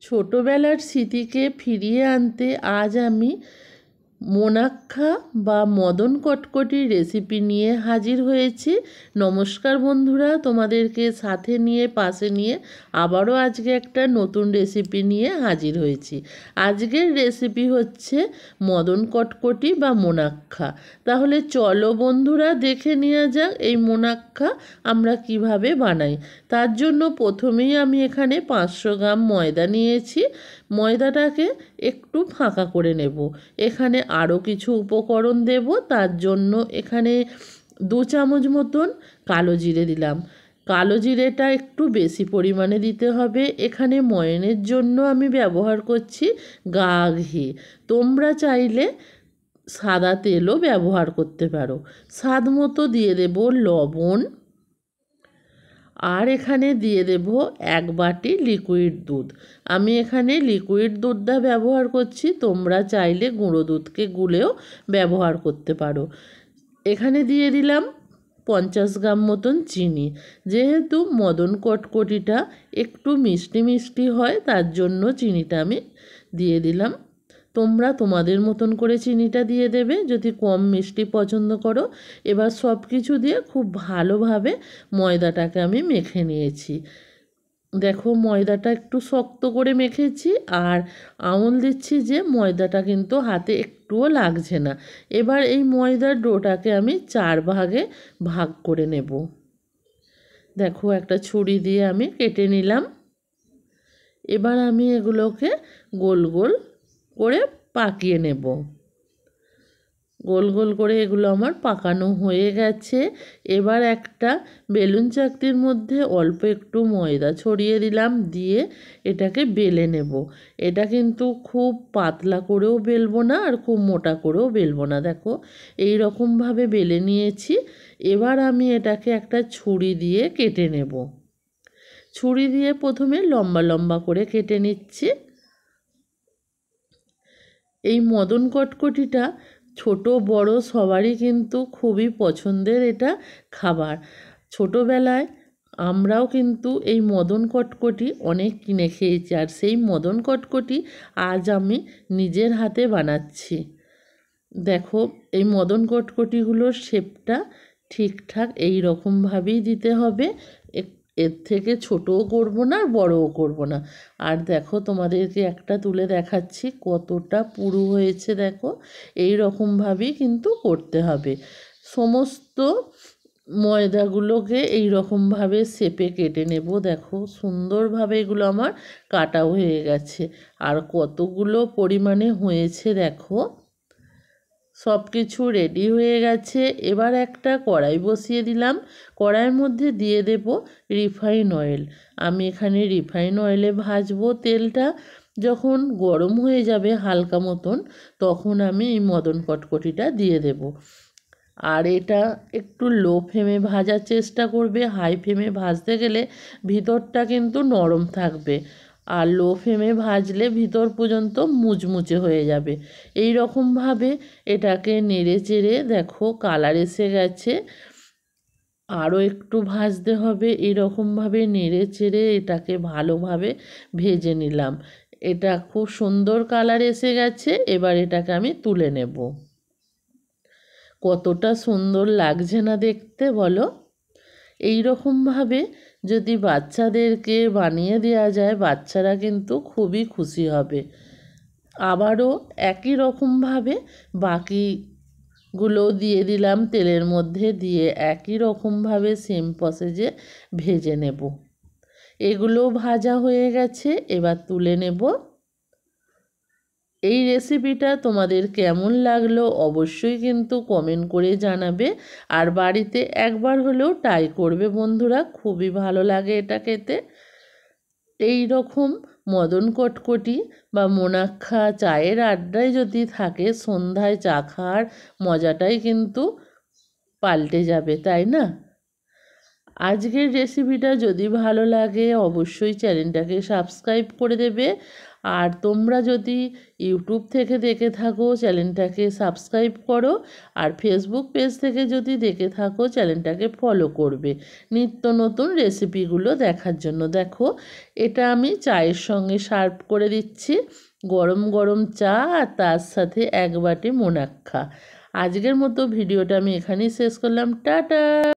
ছোটবেলার স্মৃতিকে ফিরিয়ে আনতে আজ আমি মোনাক্ষা বা মদন কটকটির রেসিপি নিয়ে হাজির হয়েছি। নমস্কার বন্ধুরা, তোমাদেরকে সাথে নিয়ে পাশে নিয়ে আবারও আজকে একটা নতুন রেসিপি নিয়ে হাজির হয়েছি। আজকের রেসিপি হচ্ছে মদন কটকটি বা মোনাক্ষা। তাহলে চলো বন্ধুরা, দেখে নেওয়া যাক এই মোনাক্ষা আমরা কিভাবে বানাই। তার জন্য প্রথমেই আমি এখানে 500 গ্রাম ময়দা নিয়েছি। ময়দাটাকে একটু ফাঁকা করে নেব। এখানে আরও কিছু উপকরণ দেব। তার জন্য এখানে 2 চামচ মতন কালো জিরে দিলাম। কালো জিরেটা একটু বেশি পরিমাণে দিতে হবে। এখানে ময়নের জন্য আমি ব্যবহার করছি গা ঘি। তোমরা চাইলে সাদা তেলও ব্যবহার করতে পারো। স্বাদ মতো দিয়ে দেব লবণ, আর এখানে দিয়ে দেব 1 বাটি লিকুইড দুধ। আমি এখানে লিকুইড দুধটা ব্যবহার করছি, তোমরা চাইলে গুঁড়ো দুধকে গুলেও ব্যবহার করতে পারো। এখানে দিয়ে দিলাম 50 গ্রাম মতন চিনি। যেহেতু মদন কটকটিটা একটু মিষ্টি মিষ্টি হয়, তার জন্য চিনিটা আমি দিয়ে দিলাম। তোমরা তোমাদের মতন করে চিনিটা দিয়ে দেবে যদি কম মিষ্টি পছন্দ করো। এবার সব কিছু দিয়ে খুব ভালোভাবে ময়দাটাকে আমি মেখে নিয়েছি। দেখো ময়দাটা একটু শক্ত করে মেখেছি, আর আমল দিচ্ছি যে ময়দাটা কিন্তু হাতে একটুও লাগছে না। এবার এই ময়দার ডোটাকে আমি 4 ভাগে ভাগ করে নেব। দেখো একটা ছুরি দিয়ে আমি কেটে নিলাম। এবার আমি এগুলোকে গোল গোল করে পাকিয়ে নেব। গোল গোল করে এগুলো আমার পাকানো হয়ে গেছে। এবার একটা বেলুন চাকতির মধ্যে অল্প একটু ময়দা ছড়িয়ে দিলাম, দিয়ে এটাকে বেলে নেব। এটা কিন্তু খুব পাতলা করেও বেলবো না, আর খুব মোটা করেও বেলবো না। দেখো এই রকমভাবে বেলে নিয়েছি। এবার আমি এটাকে একটা ছুরি দিয়ে কেটে নেব। ছুরি দিয়ে প্রথমে লম্বা লম্বা করে কেটে নিচ্ছি। এই মদন কটকটিটা ছোট বড় সবারই কিন্তু খুবই পছন্দের এটা খাবার। ছোটোবেলায় আমরাও কিন্তু এই মদন কটকটি অনেক কিনে খেয়েছি, আর সেই মদন কটকটি আজ আমি নিজের হাতে বানাচ্ছি। দেখো এই মদন কটকটিগুলোর শেপটা ঠিকঠাক এই রকমভাবেই দিতে হবে। এর থেকে ছোটও করব না, বড়ও করব না। আর দেখো তোমাদেরকে একটা তুলে দেখাচ্ছি কতটা পুরু হয়েছে। দেখো এই রকমভাবেই কিন্তু করতে হবে। সমস্ত ময়দাগুলোকে এই রকমভাবে শেপে কেটে নেব। দেখো সুন্দরভাবে এগুলো আমার কাটাও হয়ে গেছে, আর কতগুলো পরিমাণে হয়েছে দেখো। সব কিছু রেডি হয়ে গেছে। এবার একটা কড়াই বসিয়ে দিলাম। কড়াইয়ের মধ্যে দিয়ে দেব রিফাইন অয়েল। আমি এখানে রিফাইন অয়েলে ভাজবো। তেলটা যখন গরম হয়ে যাবে হালকা মতন, তখন আমি এই মদন কটকটিটা দিয়ে দেব। আর এটা একটু লো ফ্লেমে ভাজার চেষ্টা করবে। হাই ফ্লেমে ভাজতে গেলে ভিতরটা কিন্তু নরম থাকবে, আর লো ফ্লেমে ভাজলে ভিতর পর্যন্ত মুচমুচে হয়ে যাবে। এই রকমভাবে এটাকে নেড়ে চেড়ে দেখো কালার এসে গেছে। আরও একটু ভাজতে হবে। এরকমভাবে নেড়ে চেড়ে এটাকে ভালোভাবে ভেজে নিলাম। এটা খুব সুন্দর কালার এসে গেছে। এবার এটাকে আমি তুলে নেব। কতটা সুন্দর লাগছে না দেখতে বলো? এই রকমভাবে যদি বাচ্চাদেরকে বানিয়ে দেওয়া যায়, বাচ্চারা কিন্তু খুবই খুশি হবে। আবারও একই রকমভাবে বাকিগুলো দিয়ে দিলাম তেলের মধ্যে, দিয়ে একই রকমভাবে সেম প্রসেসে ভেজে নেব। এগুলো ভাজা হয়ে গেছে, এবার তুলে নেব। এই রেসিপিটা তোমাদের কেমন লাগলো অবশ্যই কিন্তু কমেন্ট করে জানাবে, আর বাড়িতে একবার হলেও ট্রাই করবে বন্ধুরা, খুবই ভালো লাগে এটা খেতে। এই রকম মদন কটকটি বা মোনাক্ষা চায়ের আড্ডায় যদি থাকে, সন্ধ্যায় চা খাওয়ার মজাটাই কিন্তু পাল্টে যাবে, তাই না? আজকের রেসিপিটা যদি ভালো লাগে অবশ্যই চ্যানেলটাকে সাবস্ক্রাইব করে দেবে। আর তোমরা যদি ইউটিউব থেকে দেখে থাকো চ্যানেলটাকে সাবস্ক্রাইব করো, আর ফেসবুক পেজ থেকে যদি দেখে থাকো চ্যানেলটাকে ফলো করবে নিত্য নতুন রেসিপিগুলো দেখার জন্য। দেখো এটা আমি চায়ের সঙ্গে সার্ভ করে দিচ্ছি, গরম গরম চা আর তার সাথে এক বাটি মোনাক্কা। আজকের মতো ভিডিওটা আমি এখানেই শেষ করলাম। টাটা।